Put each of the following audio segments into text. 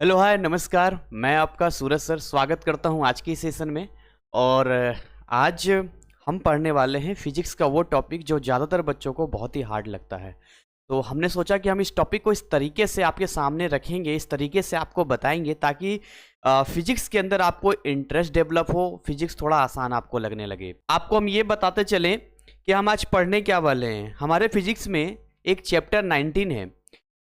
Hello hi नमस्कार। मैं आपका सूरज सर स्वागत करता हूं आज की सेशन में। और आज हम पढ़ने वाले हैं फिजिक्स का वो टॉपिक जो ज़्यादातर बच्चों को बहुत ही हार्ड लगता है। तो हमने सोचा कि हम इस टॉपिक को इस तरीके से आपके सामने रखेंगे, इस तरीके से आपको बताएंगे ताकि फिजिक्स के अंदर आपको इंटरेस्ट डेवलप हो, फिजिक्स थोड़ा आसान आपको लगने लगे। आपको हम ये बताते चलें कि हम आज पढ़ने क्या वाले हैं। हमारे फिजिक्स में एक चैप्टर 19 है,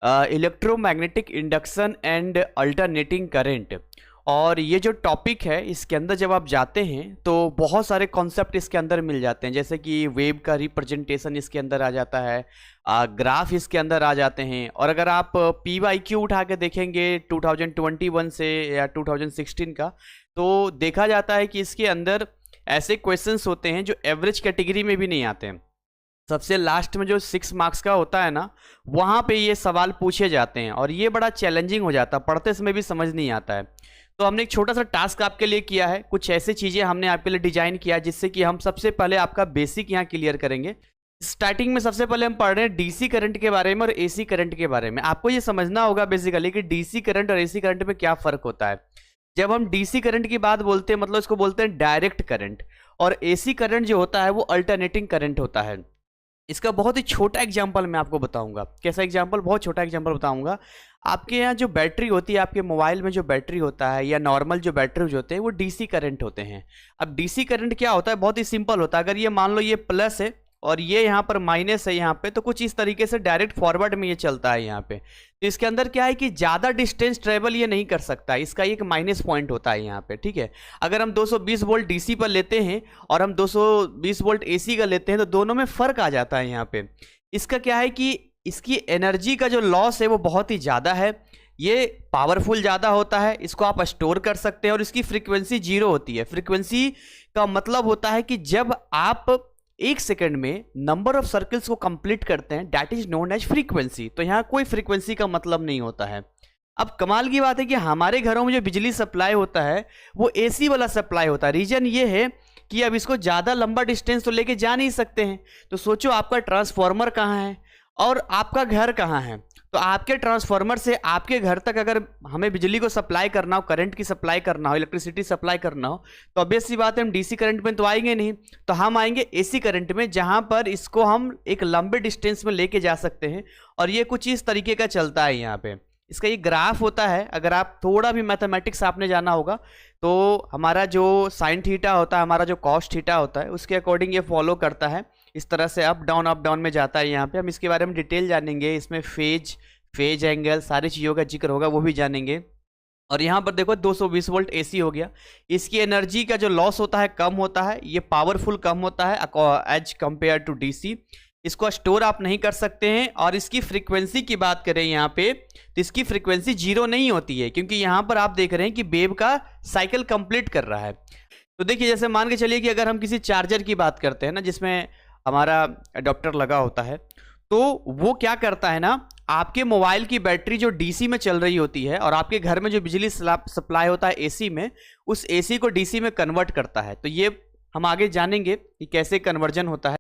electromagnetic induction and alternating current. और ये जो टॉपिक है इसके अंदर जब आप जाते हैं तो बहुत सारे कॉन्सेप्ट इसके अंदर मिल जाते हैं, जैसे कि वेव का रिप्रेजेंटेशन इसके अंदर आ जाता है, ग्राफ इसके अंदर आ जाते हैं। और अगर आप PYQ उठा के देखेंगे 2021 से या 2016 का, तो देखा जाता है कि इसके अंदर ऐसे क्वेश्चंस होते हैं जो एवरेज कैटेगरी में भी नहीं आते हैं। सबसे लास्ट में जो 6 मार्क्स का होता है ना, वहाँ पे ये सवाल पूछे जाते हैं और ये बड़ा चैलेंजिंग हो जाता है, पढ़ते समय भी समझ नहीं आता है। तो हमने एक छोटा सा टास्क आपके लिए किया है, कुछ ऐसी चीज़ें हमने आपके लिए डिजाइन किया जिससे कि हम सबसे पहले आपका बेसिक यहाँ क्लियर करेंगे। स्टार्टिंग में सबसे पहले हम पढ़ रहे हैं डीसी करंट के बारे में और एसी करंट के बारे में। आपको ये समझना होगा बेसिकली कि डीसी करंट और एसी करंट में क्या फ़र्क होता है। जब हम डीसी करंट की बात बोलते हैं मतलब इसको बोलते हैं डायरेक्ट करंट, और एसी करंट जो होता है वो अल्टरनेटिंग करंट होता है। इसका बहुत ही छोटा एग्जांपल मैं आपको बताऊंगा। कैसा एग्जांपल? बहुत छोटा एग्जांपल बताऊंगा। आपके यहाँ जो बैटरी होती है, आपके मोबाइल में जो बैटरी होता है या नॉर्मल जो बैटरी होते हैं वो डीसी करंट होते हैं। अब डीसी करंट क्या होता है? बहुत ही सिंपल होता है। अगर ये मान लो ये प्लस है और ये यहाँ पर माइनस है यहाँ पे, तो कुछ इस तरीके से डायरेक्ट फॉरवर्ड में ये चलता है यहाँ पे। तो इसके अंदर क्या है कि ज़्यादा डिस्टेंस ट्रेवल ये नहीं कर सकता, इसका एक माइनस पॉइंट होता है यहाँ पे, ठीक है। अगर हम 220 वोल्ट डीसी पर लेते हैं और हम 220 वोल्ट एसी का लेते हैं तो दोनों में फ़र्क आ जाता है यहाँ पे। इसका क्या है कि इसकी एनर्जी का जो लॉस है वो बहुत ही ज़्यादा है, ये पावरफुल ज़्यादा होता है, इसको आप स्टोर कर सकते हैं और इसकी फ्रीक्वेंसी 0 होती है। फ्रीक्वेंसी का मतलब होता है कि जब आप 1 सेकंड में नंबर ऑफ सर्कल्स को कंप्लीट करते हैं, that is known as frequency. तो यहाँ कोई फ्रीक्वेंसी का मतलब नहीं होता है। अब कमाल की बात है कि हमारे घरों में जो बिजली सप्लाई होता है वो एसी वाला सप्लाई होता है। रीजन ये है कि अब इसको ज़्यादा लंबा डिस्टेंस तो लेके जा नहीं सकते हैं। तो सोचो आपका ट्रांसफार्मर कहाँ है और आपका घर कहाँ है। तो आपके ट्रांसफार्मर से आपके घर तक अगर हमें बिजली को सप्लाई करना हो, करंट की सप्लाई करना हो, इलेक्ट्रिसिटी सप्लाई करना हो, तो ऑब्वियस सी बात है हम डीसी करंट में तो आएंगे नहीं, तो हम आएंगे एसी करंट में, जहां पर इसको हम एक लंबे डिस्टेंस में लेके जा सकते हैं। और ये कुछ इस तरीके का चलता है यहाँ पे। इसका ये ग्राफ होता है। अगर आप थोड़ा भी मैथमेटिक्स आपने जाना होगा तो हमारा जो साइन थीटा होता है, हमारा जो कॉस थीटा होता है, उसके अकॉर्डिंग ये फॉलो करता है। इस तरह से अप डाउन में जाता है। यहाँ पे हम इसके बारे में डिटेल जानेंगे, इसमें फेज एंगल सारी चीज़ों का जिक्र होगा, वो भी जानेंगे। और यहाँ पर देखो 220 वोल्ट एसी हो गया, इसकी एनर्जी का जो लॉस होता है कम होता है, ये पावरफुल कम होता है एज कंपेयर टू डीसी। इसको स्टोर आप नहीं कर सकते हैं। और इसकी फ्रीक्वेंसी की बात करें यहाँ पे, तो इसकी फ्रीक्वेंसी 0 नहीं होती है, क्योंकि यहाँ पर आप देख रहे हैं कि वेव का साइकिल कंप्लीट कर रहा है। तो देखिए, जैसे मान के चलिए कि अगर हम किसी चार्जर की बात करते हैं ना, जिसमें हमारा अडॉप्टर लगा होता है, तो वो क्या करता है ना, आपके मोबाइल की बैटरी जो डीसी में चल रही होती है और आपके घर में जो बिजली सप्लाई होता है एसी में, उस एसी को डीसी में कन्वर्ट करता है। तो ये हम आगे जानेंगे कि कैसे कन्वर्जन होता है।